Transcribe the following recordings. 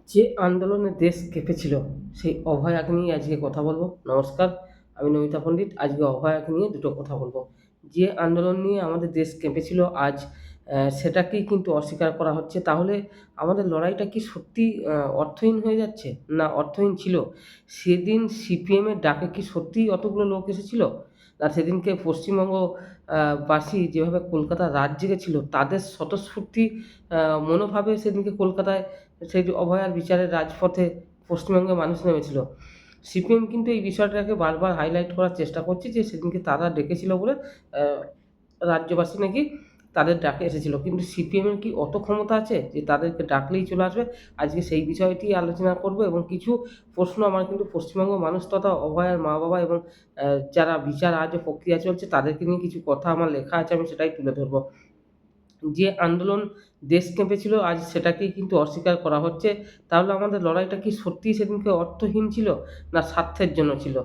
যে আন্দোলনে দেশ কেঁপেছিল সেই অভয়াকে নিয়ে আজকে কথা বলবো। নমস্কার, আমি নমিতা পণ্ডিত। আজকে অভয়াকে নিয়ে দুটো কথা বলবো। যে আন্দোলন নিয়ে আমাদের দেশ কেঁপেছিল আজ সেটাকেই কিন্তু অস্বীকার করা হচ্ছে। তাহলে আমাদের লড়াইটা কি সত্যি অর্থহীন হয়ে যাচ্ছে? না অর্থহীন ছিল? সেদিন সিপিএমের ডাকে কি সত্যিই অতগুলো লোক এসেছিল? না সেদিনকে পশ্চিমবঙ্গ বাসী যেভাবে কলকাতার রাত জেগেছিল তাদের স্বতঃস্ফূর্তি মনোভাবে সেদিনকে কলকাতায় সেই যে অভয়ার বিচারের রাজপথে পশ্চিমবঙ্গের মানুষ নেমেছিল। সিপিএম কিন্তু এই বিষয়টাকে বারবার হাইলাইট করার চেষ্টা করছে যে সেদিনকে তারা ডেকেছিল বলে রাজ্যবাসী নাকি তাদের ডাকে এসেছিল। কিন্তু সিপিএমের কি অত ক্ষমতা আছে যে তাদেরকে ডাকলেই চলে আসবে? আজকে সেই বিষয়টি আলোচনা করব এবং কিছু প্রশ্ন আমার কিন্তু পশ্চিমবঙ্গ মানুষ তথা অভয়ার মা-বাবা এবং যারা বিচার আজও প্রক্রিয়া চলছে তাদেরকে নিয়ে কিছু কথা আমার লেখা আছে, আমি সেটাই তুলে ধরব। যে আন্দোলন দেশ কেঁপেছিল আজ সেটাকেই কিন্তু অস্বীকার করা হচ্ছে। তাহলে আমাদের লড়াইটা কি সত্যিই সেদিনকে অর্থহীন ছিল? না স্বার্থের জন্য ছিল?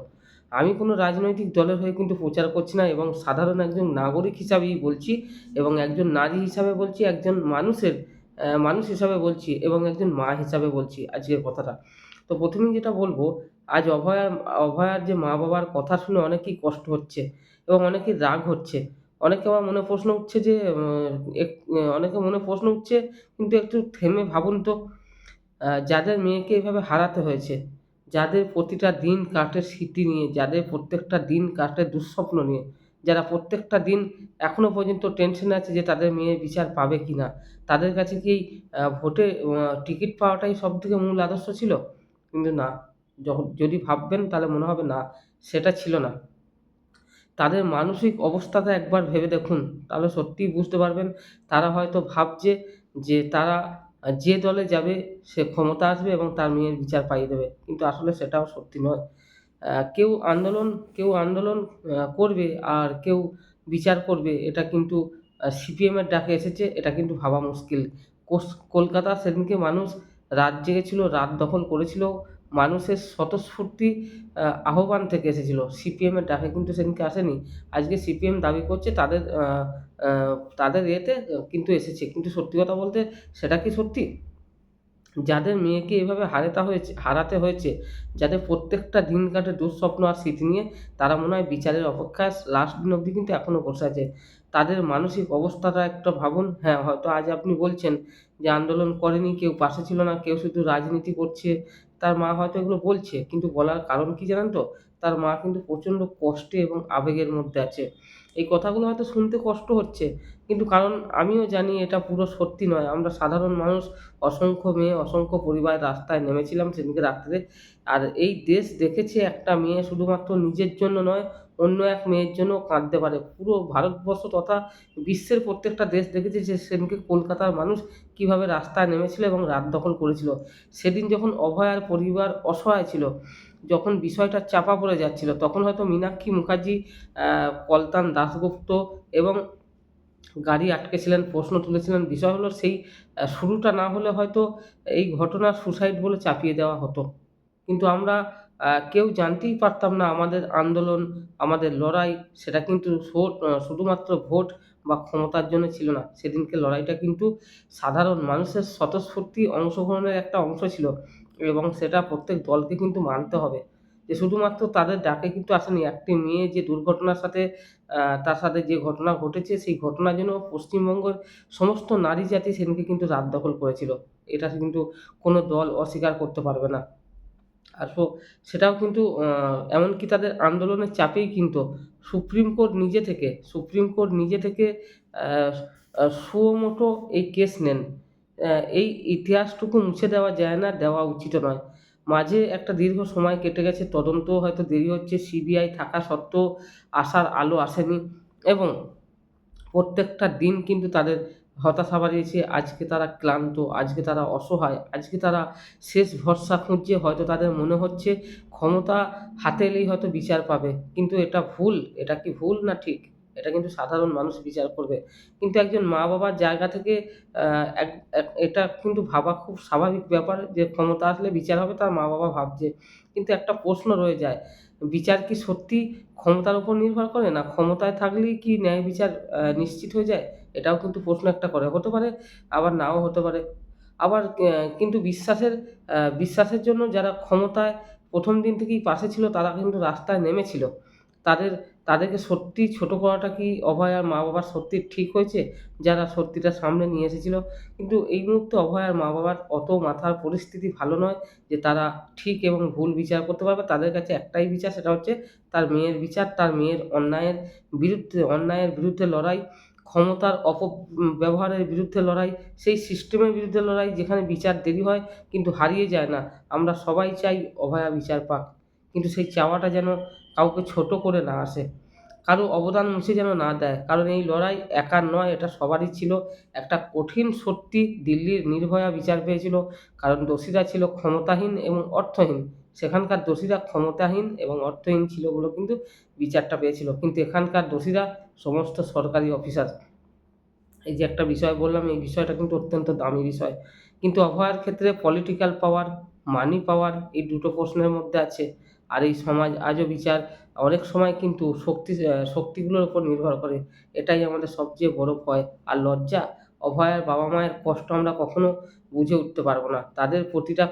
আমি কোনো রাজনৈতিক দলের হয়ে কিন্তু প্রচার করছি না এবং সাধারণ একজন নাগরিক হিসাবেই বলছি এবং একজন নারী হিসাবে বলছি, একজন মানুষ হিসাবে বলছি এবং একজন মা হিসাবে বলছি আজকের কথাটা। তো ১ম এই যেটা বলব, আজ অভয়ার যে মা-বাবার কথা শুনে অনেকেই কষ্ট হচ্ছে এবং অনেকের রাগ হচ্ছে। অনেকে আমার মনে প্রশ্ন উঠছে যে অনেকের মনে প্রশ্ন উঠছে, কিন্তু একটু থেমে ভাবুন তো, যাদের মেয়েকে এভাবে হারাতে হয়েছে, যাদের প্রতিটা দিন কাটে স্মৃতি নিয়ে, যাদের প্রত্যেকটা দিন কাটে দুঃস্বপ্ন নিয়ে, যারা প্রত্যেকটা দিন এখনো পর্যন্ত টেনশনে আছে যে তাদের মেয়ে বিচার পাবে কিনা? তাদের কাছে কি এই ভোটে টিকিট পাওয়াটাই সবথেকে মূল আদর্শ ছিল? কিন্তু না। যদি ভাববেন তাহলে মনে হবে না, সেটা ছিল না। তাদের মানসিক অবস্থাটা একবার ভেবে দেখুন, তাহলে সত্যিই বুঝতে পারবেন। তারা হয়তো ভাবছে যে তারা যে দলে যাবে সে ক্ষমতা আসবে এবং তার মেয়ের বিচার পাইয়ে দেবে। কিন্তু আসলে সেটাও সত্যি নয়। আ কেউ আন্দোলন কেউ আন্দোলন করবে আর কেউ বিচার করবে, এটা কিন্তু সিপিএম এর ডাকে এসেছে, এটা কিন্তু ভাবা মুশকিল। কলকাতা সেদিনকে মানুষ রাত জেগেছিল, রাত দখল করেছিল। মানুষের স্বতঃস্ফূর্তি আহ্বান থেকে এসেছিল। সিপিএম এর ডাকে কিন্তু সেদিনকে আসেনি। আজকে সিপিএম দাবি করছে তাদের আ আ তাদের ইয়েতে কিন্তু এসেছে। কিন্তু সত্যি কথা বলতে সেটা কি সত্যি? যাদের মেয়েকে এভাবে হারাতে হয়েছে, যাদের প্রত্যেকটা দিন কাটে দুঃস্বপ্ন আর স্মৃতি নিয়ে, তারা মনে হয় বিচারের অপেক্ষায় লাস্ট দিন অবধি কিন্তু এখনো বসে আছে। তাদের মানসিক অবস্থাটা একটা ভাবুন। হ্যাঁ, হয়তো আজ আপনি বলছেন যে আন্দোলন করেনি, কেউ পাশে ছিল না, কেউ শুধু রাজনীতি করছে। তার মা হয়তো এগুলো বলছে। কিন্তু বলার কারণ কি জানেন তো? তার মা কিন্তু প্রচণ্ড কষ্টে এবং আবেগের মধ্যে আছে। এই কথাগুলো হয়তো শুনতে কষ্ট হচ্ছে। কিন্তু কারণ আমিও জানি এটা পুরো সত্যি নয়। আমরা সাধারণ মানুষ, অসংখ্য মেয়ে, অসংখ্য পরিবার রাস্তায় নেমেছিলাম সেদিনকে রাত্রে। আর এই দেশ দেখেছে একটা মেয়ে শুধুমাত্র নিজের জন্য নয়, অন্য এক মেয়ের জন্যও কাঁদতে পারে। পুরো ভারতবর্ষ তথা বিশ্বের প্রত্যেকটা দেশ দেখেছে যে সেদিনকে কলকাতার মানুষ কীভাবে রাস্তায় নেমেছিল এবং রাত দখল করেছিল। সেদিন যখন অভয়ার পরিবার অসহায় ছিল, যখন বিষয়টা চাপা পড়ে যাচ্ছিল, তখন হয়তো মীনাক্ষী মুখার্জী, কলতান দাশগুপ্ত এবং গাড়ি আটকেছিলেন, প্রশ্ন তুলেছিলেন। বিষয় হলো সেই শুরুটা না হলে হয়তো এই ঘটনা সুসাইড বলে চাপিয়ে দেওয়া হতো। কিন্তু আমরা কেউ জানতেই পারতাম না আমাদের আন্দোলন, আমাদের লড়াই সেটা কিন্তু শুধুমাত্র ভোট বা ক্ষমতার জন্য ছিল না। সেদিনকে লড়াইটা কিন্তু সাধারণ মানুষের স্বতঃস্ফূর্তি অংশগ্রহণের একটা অংশ ছিল এবং সেটা প্রত্যেক দলকে কিন্তু মানতে হবে। যে শুধুমাত্র তাদের ডাকে কিন্তু আসেনি। একটি মেয়ে যে দুর্ঘটনার সাথে তার সাথে যে ঘটনা ঘটেছে সেই ঘটনার জন্য পশ্চিমবঙ্গের সমস্ত নারী জাতি সেদিনকে কিন্তু রাত দখল করেছিল। এটা কিন্তু কোনো দল অস্বীকার করতে পারবে না। আর সেটাও কিন্তু এমনকি তাদের আন্দোলনের চাপেই কিন্তু সুপ্রিম কোর্ট নিজে থেকে আ আ সুও মোটো এই কেস নেন। এই ইতিহাসটুকু মুছে দেওয়া যায় না, দেওয়া উচিতও নয়। মাঝে একটা দীর্ঘ সময় কেটে গেছে, তদন্তও হয়তো দেরি হচ্ছে, সিবিআই থাকা সত্ত্বেও আশার আলো আসেনি এবং প্রত্যেকটা দিন কিন্তু তাদের হতাশা বাড়িয়েছে। আজকে তারা ক্লান্ত, আজকে তারা অসহায়, আজকে তারা শেষ ভরসা খুঁজছে। হয়তো তাদের মনে হচ্ছে ক্ষমতা হাতে এলেই হয়তো বিচার পাবে। কিন্তু এটা ভুল। এটা কি ভুল না ঠিক? এটা কিন্তু সাধারণ মানুষ বিচার করবে। কিন্তু একজন মা-বাবার জায়গা থেকে আ এক এক এটা কিন্তু ভাবা খুব স্বাভাবিক ব্যাপার যে ক্ষমতা আসলে বিচার হবে তার মা-বাবা ভাবছে। কিন্তু একটা প্রশ্ন রয়ে যায়, বিচার কি সত্যি ক্ষমতার উপর নির্ভর করে? না ক্ষমতায় থাকলেই কি ন্যায় বিচার নিশ্চিত হয়ে যায়? এটাও কিন্তু প্রশ্ন একটা করে। হতে পারে, আবার নাও হতে পারে। আবার কিন্তু বিশ্বাসের জন্য যারা ক্ষমতায় প্রথম দিন থেকেই পাশে ছিল তারা কিন্তু রাস্তায় নেমেছিল। তাদের তাদেরকে সত্যি ছোট করাটা কি অভয়ার মা-বাবার সত্যি ঠিক হয়েছে? যারা সত্যিটা সামনে নিয়ে এসেছিল। কিন্তু এই মুহূর্তে অভয়ার মা-বাবার অত মাথার পরিস্থিতি ভালো নয় যে তারা ঠিক এবং ভুল বিচার করতে পারবে। তাদের কাছে একটাই বিচার, সেটা হচ্ছে তার মেয়ের বিচার, তার মেয়ের অন্যায়ের বিরুদ্ধে লড়াই, ক্ষমতার ব্যবহারের বিরুদ্ধে লড়াই, সেই সিস্টেমের বিরুদ্ধে লড়াই যেখানে বিচার দেরি হয় কিন্তু হারিয়ে যায় না। আমরা সবাই চাই অভয়া বিচার পাক। কিন্তু সেই চাওয়াটা যেন কাউকে ছোট করে না আসে। কারো অবদান মুছে যেন না দেয়। কারণ এই লড়াই একার নয়, এটা সবারই ছিল। একটা কঠিন সত্যি, দিল্লির নির্ভয়া বিচার পেয়েছিল। কারণ দোষীরা ছিল ক্ষমতাহীন এবং অর্থহীন। সেখানকার দোষীরা ক্ষমতাহীন এবং অর্থহীন ছিল বলে কিন্তু বিচারটা পেয়েছিল। কিন্তু এখানকার দোষীরা সমস্ত সরকারি অফিসার। এই যে একটা বিষয় বললাম, এই বিষয়টা কিন্তু অত্যন্ত দামি বিষয়। কিন্তু অভয়ার ক্ষেত্রে পলিটিক্যাল পাওয়ার, মানি পাওয়ার, এই দুটো প্রশ্নের মধ্যে আছে। আর এই সমাজ আজও বিচার অনেক সময় কিন্তু শক্তিগুলোর উপর নির্ভর করে। এটাই আমাদের সবচেয়ে বড় ভয় আর লজ্জা। অভয়ার বাবা-মায়ের কষ্ট আমরা কখনো বুঝে উঠতে পারব না। তাদের প্রতিটা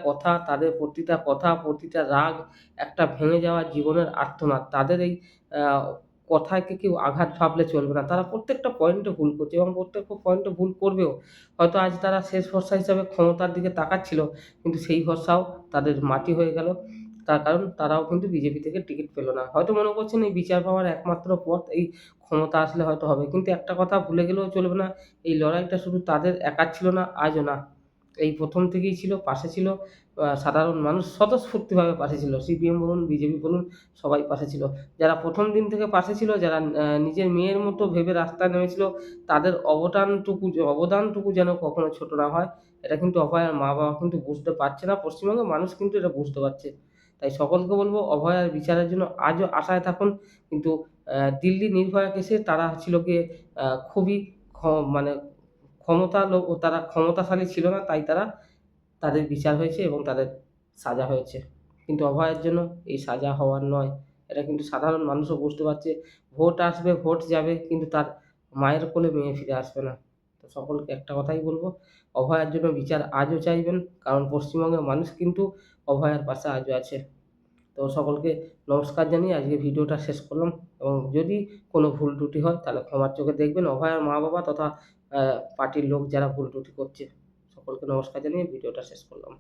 কথা, প্রতিটা রাগ একটা ভেঙে যাওয়া জীবনের আর্তনাদ। তাদের এই আ কথাকে কেউ আঘাত ভাবলে চলবে না। তারা প্রত্যেকটা পয়েন্টে ভুল করছে এবং প্রত্যেকটা পয়েন্টে ভুল করবেও। হয়তো আজ তারা শেষ ভরসা হিসাবে ক্ষমতার দিকে তাকাচ্ছিল, কিন্তু সেই ভরসাও তাদের মাটি হয়ে গেল। তার কারণ তারাও কিন্তু বিজেপি থেকে টিকিট পেল না। হয়তো মনে করছেন এই বিচার পাওয়ার একমাত্র পথ এই ক্ষমতা আসলে হয়তো হবে। কিন্তু একটা কথা ভুলে গেলেও চলবে না, এই লড়াইটা শুধু তাদের একার ছিল না, আজও না। এই প্রথম থেকেই ছিল, পাশে ছিল সাধারণ মানুষ স্বতঃস্ফূর্তভাবে পাশে ছিল। সিপিএম বলুন, বিজেপি বলুন, সবাই পাশে ছিল। যারা প্রথম দিন থেকে পাশে ছিল, যারা নিজের মেয়ের মতো ভেবে রাস্তায় নেমেছিল, তাদের অবদানটুকু যেন কখনো ছোট না হয়। এটা কিন্তু অভয়ার মা-বাবা কিন্তু বুঝতে পারছে না। পশ্চিমবঙ্গের মানুষ কিন্তু এটা বুঝতে পারছে। তাই সকলকে বলব অভয়ার বিচারের জন্য আজও আশায় থাকুন। কিন্তু দিল্লি নির্ভয়া কেসে তারা ছিল গিয়ে খুবই খ মানে তারা ক্ষমতাশালী ছিল না। তাই তাদের বিচার হয়েছে এবং তাদের সাজা হয়েছে। কিন্তু অভয়ের জন্য এই সাজা হওয়ার নয়। এটা কিন্তু সাধারণ মানুষও বুঝতে পারছে। ভোট আসবে, ভোট যাবে, কিন্তু তার মায়ের কোলে মেয়ে ফিরে আসবে না। তো সকলকে একটা কথাই বলব, অভয়ার জন্য বিচার আজও চাইবেন। কারণ পশ্চিমবঙ্গের মানুষ কিন্তু অভয়ার পাশে আজও আছে। তো সকলকে নমস্কার জানিয়ে আজকে ভিডিওটা শেষ করলাম এবং যদি কোনো ভুল ত্রুটি হয় তাহলে ক্ষমার চোখে দেখবেন অভয়ার মা-বাবা তথা আ পার্টির লোক যারা ভুল ত্রুটি করছে। সকলকে নমস্কার জানিয়ে ভিডিওটা শেষ করলাম।